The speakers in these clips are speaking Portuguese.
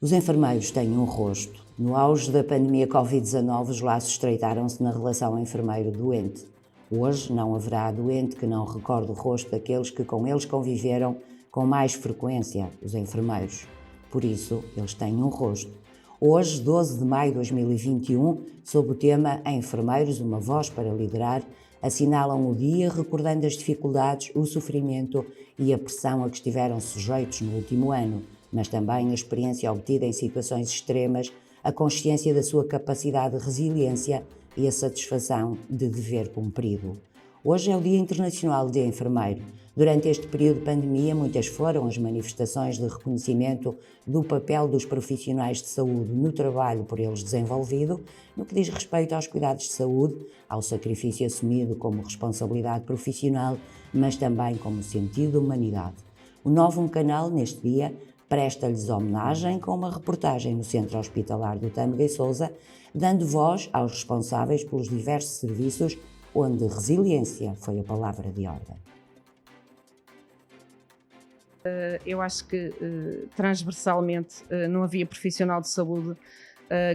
Os enfermeiros têm um rosto. No auge da pandemia Covid-19, os laços estreitaram-se na relação enfermeiro-doente. Hoje não haverá doente que não recorde o rosto daqueles que com eles conviveram com mais frequência, os enfermeiros. Por isso, eles têm um rosto. Hoje, 12 de maio de 2021, sob o tema Enfermeiros, uma voz para liderar, assinalam o dia recordando as dificuldades, o sofrimento e a pressão a que estiveram sujeitos no último ano, mas também a experiência obtida em situações extremas, a consciência da sua capacidade de resiliência e a satisfação de dever cumprido. Hoje é o Dia Internacional de Enfermeiro. Durante este período de pandemia, muitas foram as manifestações de reconhecimento do papel dos profissionais de saúde no trabalho por eles desenvolvido, no que diz respeito aos cuidados de saúde, ao sacrifício assumido como responsabilidade profissional, mas também como sentido de humanidade. O Novo Canal, neste dia, presta-lhes homenagem com uma reportagem no Centro Hospitalar do Tâmega e Sousa, dando voz aos responsáveis pelos diversos serviços onde resiliência foi a palavra de ordem. Eu acho que transversalmente não havia profissional de saúde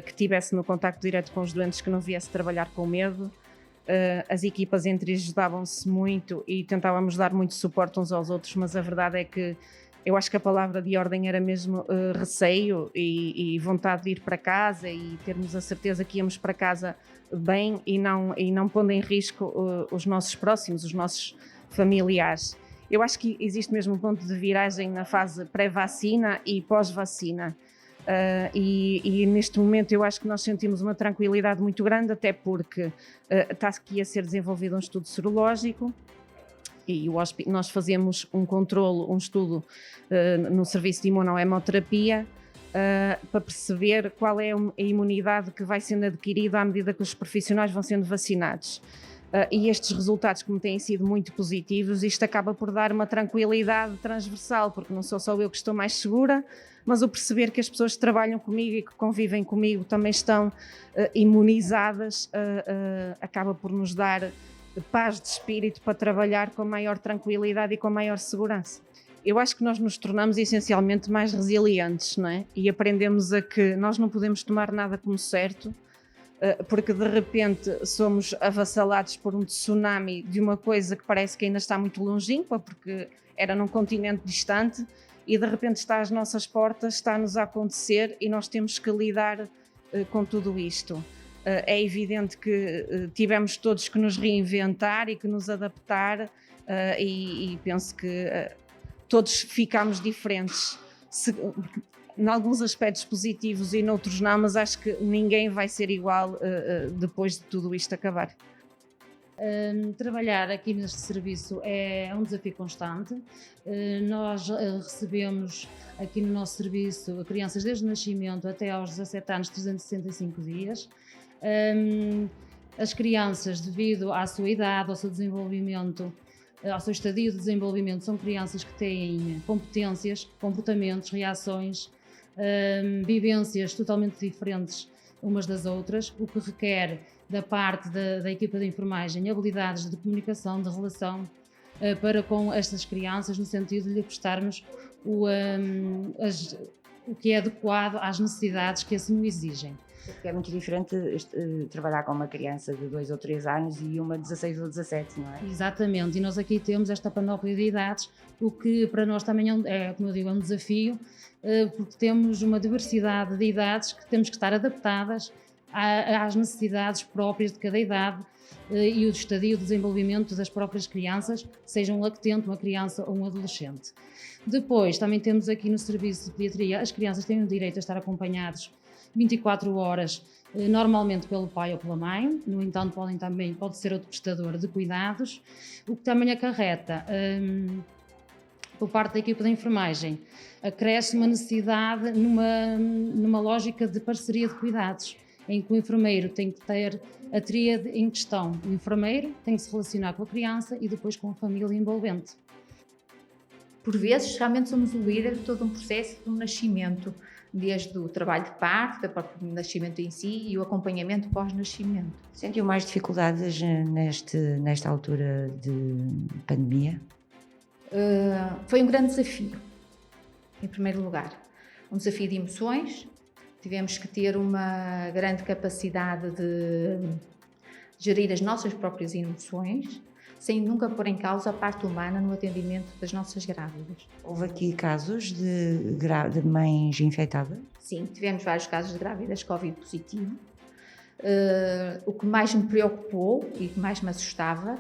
que tivesse no contacto direto com os doentes que não viesse trabalhar com medo. As equipas entre ajudavam-se muito e tentávamos dar muito suporte uns aos outros, mas a verdade é que eu acho que a palavra de ordem era mesmo receio e vontade de ir para casa e termos a certeza que íamos para casa bem e não pondo em risco os nossos próximos, os nossos familiares. Eu acho que existe mesmo um ponto de viragem na fase pré-vacina e pós-vacina. E neste momento eu acho que nós sentimos uma tranquilidade muito grande, até porque está aqui a ser desenvolvido um estudo serológico e nós fazemos um controlo, um estudo no serviço de imunohemoterapia para perceber qual é a imunidade que vai sendo adquirida à medida que os profissionais vão sendo vacinados. E estes resultados, como têm sido muito positivos, isto acaba por dar uma tranquilidade transversal, porque não sou só eu que estou mais segura, mas o perceber que as pessoas que trabalham comigo e que convivem comigo também estão imunizadas, acaba por nos dar paz de espírito para trabalhar com maior tranquilidade e com maior segurança. Eu acho que nós nos tornamos essencialmente mais resilientes, não é? E aprendemos a que nós não podemos tomar nada como certo, porque de repente somos avassalados por um tsunami de uma coisa que parece que ainda está muito longínqua, porque era num continente distante, e de repente está às nossas portas, está-nos a acontecer e nós temos que lidar com tudo isto. É evidente que tivemos todos que nos reinventar e que nos adaptar, e penso que todos ficámos diferentes. Em alguns aspectos positivos e noutros não, mas acho que ninguém vai ser igual depois de tudo isto acabar. Trabalhar aqui neste serviço é um desafio constante. Nós recebemos aqui no nosso serviço crianças desde o nascimento até aos 17 anos, 365 dias. As crianças, devido à sua idade, ao seu desenvolvimento, ao seu estadio de desenvolvimento, são crianças que têm competências, comportamentos, reações, vivências totalmente diferentes umas das outras, o que requer da parte da equipa de enfermagem habilidades de comunicação, de relação para com estas crianças, no sentido de lhe prestarmos o que é adequado às necessidades que assim o exigem. Porque é muito diferente trabalhar com uma criança de 2 ou 3 anos e uma de 16 ou 17, não é? Exatamente, e nós aqui temos esta panóplia de idades, o que para nós também como eu digo, é um desafio, porque temos uma diversidade de idades que temos que estar adaptadas às necessidades próprias de cada idade e o estadio de desenvolvimento das próprias crianças, seja um lactente, uma criança ou um adolescente. Depois, também temos aqui no serviço de pediatria, as crianças têm o direito a estar acompanhados 24 horas, normalmente pelo pai ou pela mãe, no entanto pode ser outro prestador de cuidados, o que também acarreta, por parte da equipa de enfermagem, acresce uma necessidade numa lógica de parceria de cuidados, em que o enfermeiro tem que ter a tríade em questão. O enfermeiro tem que se relacionar com a criança e depois com a família envolvente. Por vezes, realmente somos o líder de todo um processo de um nascimento, desde o trabalho de parto, do próprio nascimento em si e o acompanhamento pós-nascimento. Sentiu mais dificuldades nesta altura de pandemia? Foi um grande desafio, em primeiro lugar, um desafio de emoções, tivemos que ter uma grande capacidade de gerir as nossas próprias emoções, sem nunca pôr em causa a parte humana no atendimento das nossas grávidas. Houve aqui casos de mães infectadas? Sim, tivemos vários casos de grávidas Covid positivo. O que mais me preocupou e que mais me assustava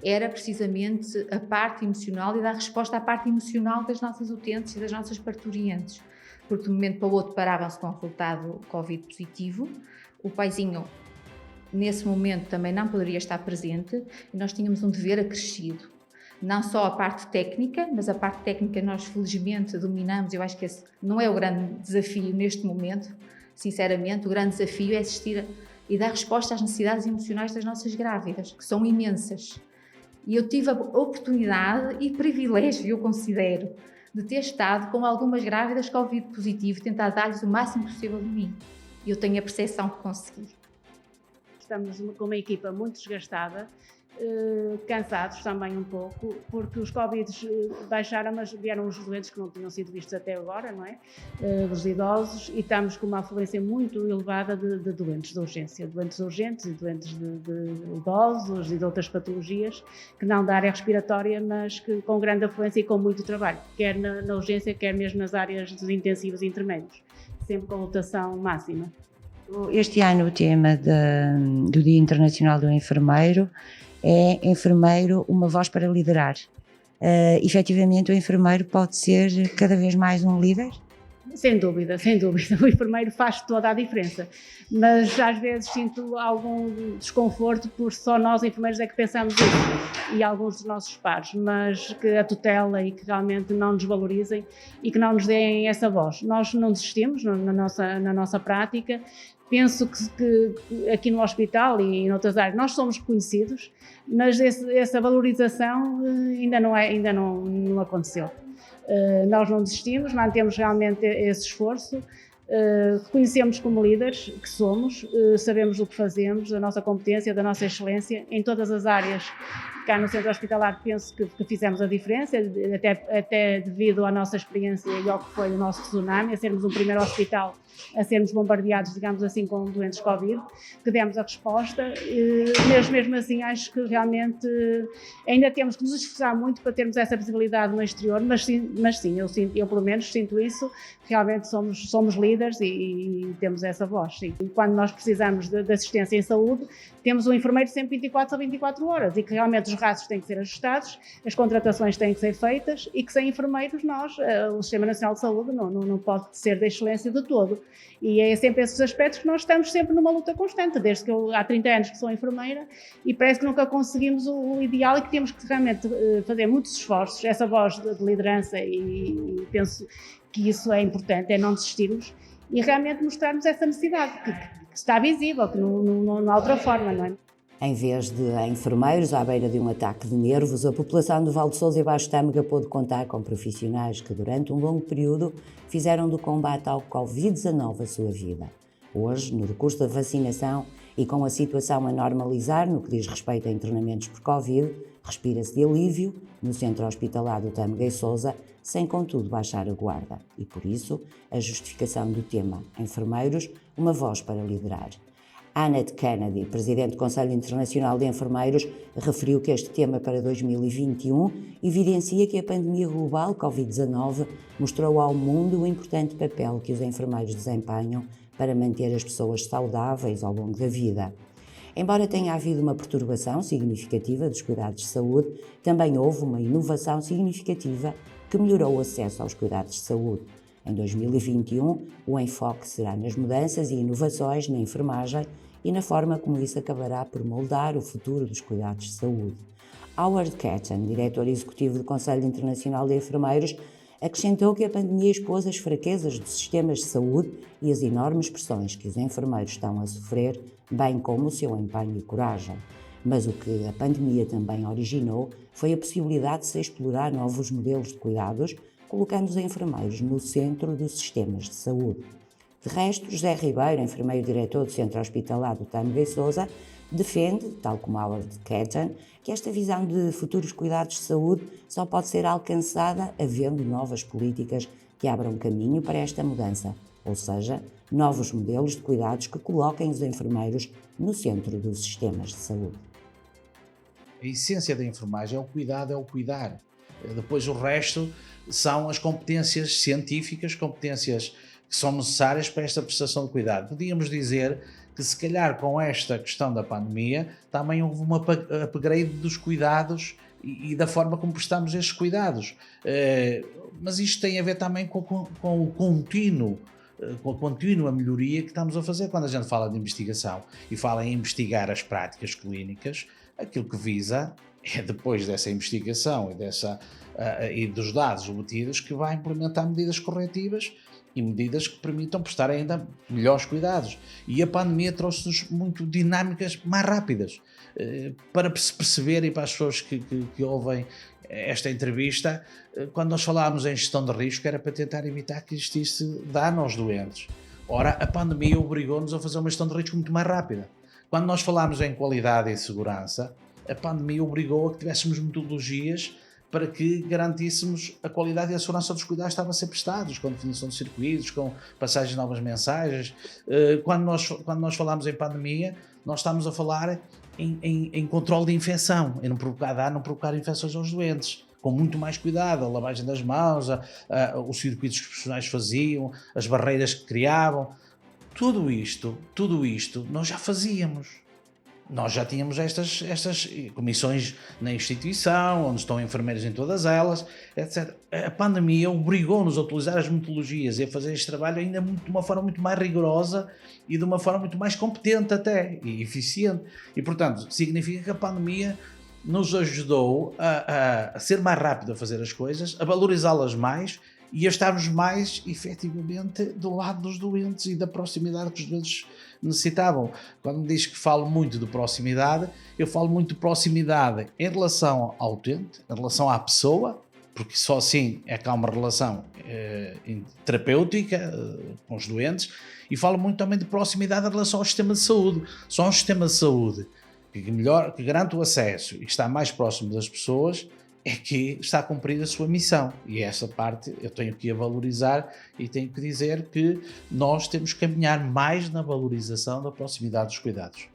era precisamente a parte emocional e dar resposta à parte emocional das nossas utentes e das nossas parturientes, porque de um momento para o outro paravam-se com o resultado Covid positivo, o paizinho nesse momento também não poderia estar presente e nós tínhamos um dever acrescido. Não só a parte técnica, mas a parte técnica nós felizmente dominamos. Eu acho que esse não é o grande desafio neste momento, sinceramente. O grande desafio é assistir e dar resposta às necessidades emocionais das nossas grávidas, que são imensas. E eu tive a oportunidade e privilégio, eu considero, de ter estado com algumas grávidas Covid positivo e tentar dar-lhes o máximo possível de mim. E eu tenho a percepção que consegui. Estamos com uma equipa muito desgastada, cansados também um pouco, porque os Covids baixaram, mas vieram os doentes que não tinham sido vistos até agora, não é? Dos idosos, e estamos com uma afluência muito elevada de doentes de urgência, doentes urgentes e doentes de idosos e de outras patologias que não da área respiratória, mas que com grande afluência e com muito trabalho, quer na urgência, quer mesmo nas áreas dos intensivos e intermédios, sempre com lotação máxima. Este ano o tema do Dia Internacional do Enfermeiro é enfermeiro, uma voz para liderar. Efetivamente o enfermeiro pode ser cada vez mais um líder? Sem dúvida, sem dúvida. O enfermeiro faz toda a diferença, mas às vezes sinto algum desconforto por só nós enfermeiros é que pensamos isso e alguns dos nossos pares, mas que a tutela e que realmente não nos valorizem e que não nos deem essa voz. Nós não desistimos na nossa prática. Penso que aqui no hospital e noutras áreas nós somos reconhecidos, mas essa valorização ainda não aconteceu. Nós não desistimos, mantemos realmente esse esforço, reconhecemos como líderes que somos, sabemos o que fazemos, da nossa competência, da nossa excelência em todas as áreas. Cá no centro hospitalar penso que fizemos a diferença, até devido à nossa experiência e ao que foi o nosso tsunami, a sermos o primeiro hospital a sermos bombardeados, digamos assim, com doentes Covid, que demos a resposta, mas mesmo assim acho que realmente ainda temos que nos esforçar muito para termos essa visibilidade no exterior, mas sim, eu pelo menos sinto isso, realmente somos líderes e temos essa voz, sim. E quando nós precisamos de assistência em saúde, temos um enfermeiro sempre 24 a 24 horas e que realmente os rastros têm que ser ajustados, as contratações têm que ser feitas e que sem enfermeiros o Sistema Nacional de Saúde não pode ser de excelência de todo. E é sempre esses aspectos que nós estamos sempre numa luta constante, desde que eu há 30 anos que sou enfermeira e parece que nunca conseguimos o ideal e que temos que realmente fazer muitos esforços, essa voz de liderança e penso que isso é importante, é não desistirmos e realmente mostrarmos essa necessidade que está visível, que não há outra forma, não é? Em vez de enfermeiros à beira de um ataque de nervos, a população do Val de Sousa e Baixo Tâmega pôde contar com profissionais que durante um longo período fizeram do combate ao Covid-19 a sua vida. Hoje, no decurso da vacinação e com a situação a normalizar no que diz respeito a internamentos por Covid, respira-se de alívio no centro hospitalar do Tâmega e Sousa, sem contudo baixar a guarda. E por isso, a justificação do tema enfermeiros, uma voz para liderar. Annette Kennedy, presidente do Conselho Internacional de Enfermeiros, referiu que este tema para 2021 evidencia que a pandemia global Covid-19 mostrou ao mundo o importante papel que os enfermeiros desempenham para manter as pessoas saudáveis ao longo da vida. Embora tenha havido uma perturbação significativa dos cuidados de saúde, também houve uma inovação significativa que melhorou o acesso aos cuidados de saúde. Em 2021, o enfoque será nas mudanças e inovações na enfermagem e na forma como isso acabará por moldar o futuro dos cuidados de saúde. Howard Ketton, diretor executivo do Conselho Internacional de Enfermeiros, acrescentou que a pandemia expôs as fraquezas dos sistemas de saúde e as enormes pressões que os enfermeiros estão a sofrer, bem como o seu empenho e coragem. Mas o que a pandemia também originou foi a possibilidade de se explorar novos modelos de cuidados, colocando os enfermeiros no centro dos sistemas de saúde. De resto, José Ribeiro, enfermeiro-diretor do Centro Hospitalar do Tâmega e Sousa, defende, tal como Howard Ketton, que esta visão de futuros cuidados de saúde só pode ser alcançada havendo novas políticas que abram caminho para esta mudança, ou seja, novos modelos de cuidados que coloquem os enfermeiros no centro dos sistemas de saúde. A essência da enfermagem é o cuidado, é o cuidar. Depois o resto são as competências científicas, competências que são necessárias para esta prestação de cuidado. Podíamos dizer que se calhar com esta questão da pandemia também houve um upgrade dos cuidados e da forma como prestamos estes cuidados. Mas isto tem a ver também com a contínua melhoria que estamos a fazer. Quando a gente fala de investigação e fala em investigar as práticas clínicas, aquilo que visa é, depois dessa investigação e dos dados obtidos, que vai implementar medidas corretivas e medidas que permitam prestar ainda melhores cuidados. E a pandemia trouxe-nos muito dinâmicas mais rápidas. Para se perceber, e para as pessoas que ouvem esta entrevista, quando nós falávamos em gestão de risco, era para tentar evitar que existisse dano aos doentes. Ora, a pandemia obrigou-nos a fazer uma gestão de risco muito mais rápida. Quando nós falámos em qualidade e segurança, a pandemia obrigou a que tivéssemos metodologias para que garantíssemos a qualidade e a segurança dos cuidados que estavam a ser prestados, com definição de circuitos, com passagem de novas mensagens. Quando nós falamos em pandemia, nós estamos a falar em controle de infecção, em não provocar infecções aos doentes, com muito mais cuidado, a lavagem das mãos, os circuitos que os profissionais faziam, as barreiras que criavam. Tudo isto nós já fazíamos. Nós já tínhamos estas comissões na instituição, onde estão enfermeiros em todas elas, etc. A pandemia obrigou-nos a utilizar as metodologias e a fazer este trabalho ainda de uma forma muito mais rigorosa e de uma forma muito mais competente até, e eficiente. E, portanto, significa que a pandemia nos ajudou a ser mais rápido a fazer as coisas, a valorizá-las mais e a estarmos mais, efetivamente, do lado dos doentes e da proximidade que os doentes necessitavam. Quando me diz que falo muito de proximidade, eu falo muito de proximidade em relação ao utente, em relação à pessoa, porque só assim é que há uma relação terapêutica com os doentes, e falo muito também de proximidade em relação ao sistema de saúde. Só um sistema de saúde que garante o acesso e que está mais próximo das pessoas é que está a cumprir a sua missão, e essa parte eu tenho que a valorizar e tenho que dizer que nós temos que caminhar mais na valorização da proximidade dos cuidados.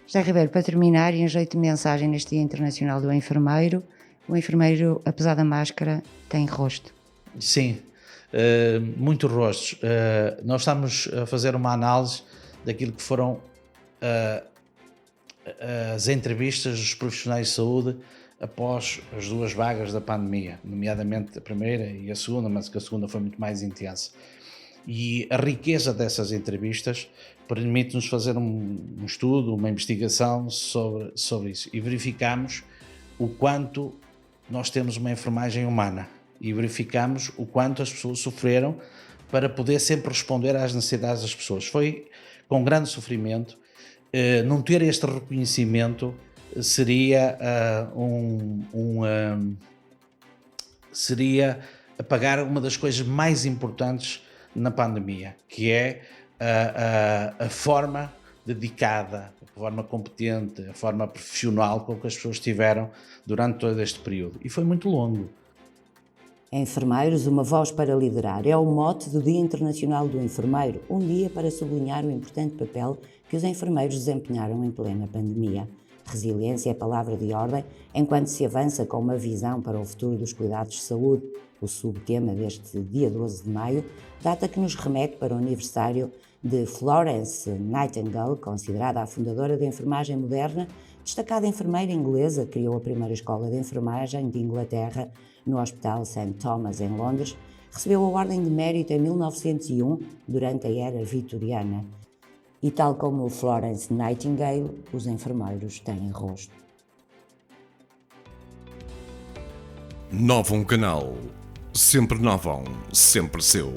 José Ribeiro, para terminar, em jeito de mensagem neste Dia Internacional do Enfermeiro, o enfermeiro, apesar da máscara, tem rosto. Sim, muitos rostos. Nós estamos a fazer uma análise daquilo que foram as entrevistas dos profissionais de saúde após as duas vagas da pandemia, nomeadamente a primeira e a segunda, mas que a segunda foi muito mais intensa. E a riqueza dessas entrevistas permite-nos fazer um estudo, uma investigação sobre isso, e verificamos o quanto nós temos uma enfermagem humana e verificamos o quanto as pessoas sofreram para poder sempre responder às necessidades das pessoas. Foi com grande sofrimento. Não ter este reconhecimento seria seria apagar uma das coisas mais importantes na pandemia, que é a forma dedicada, a forma competente, a forma profissional com que as pessoas tiveram durante todo este período. E foi muito longo. Enfermeiros, uma voz para liderar. É o mote do Dia Internacional do Enfermeiro, um dia para sublinhar o importante papel que os enfermeiros desempenharam em plena pandemia. Resiliência é palavra de ordem enquanto se avança com uma visão para o futuro dos cuidados de saúde. O subtema deste dia 12 de maio, data que nos remete para o aniversário de Florence Nightingale, considerada a fundadora da enfermagem moderna, destacada enfermeira inglesa, criou a primeira escola de enfermagem de Inglaterra no Hospital St. Thomas, em Londres, recebeu a Ordem de Mérito em 1901, durante a Era Vitoriana. E tal como Florence Nightingale, os enfermeiros têm rosto. Novum Canal. Sempre Novum, sempre seu.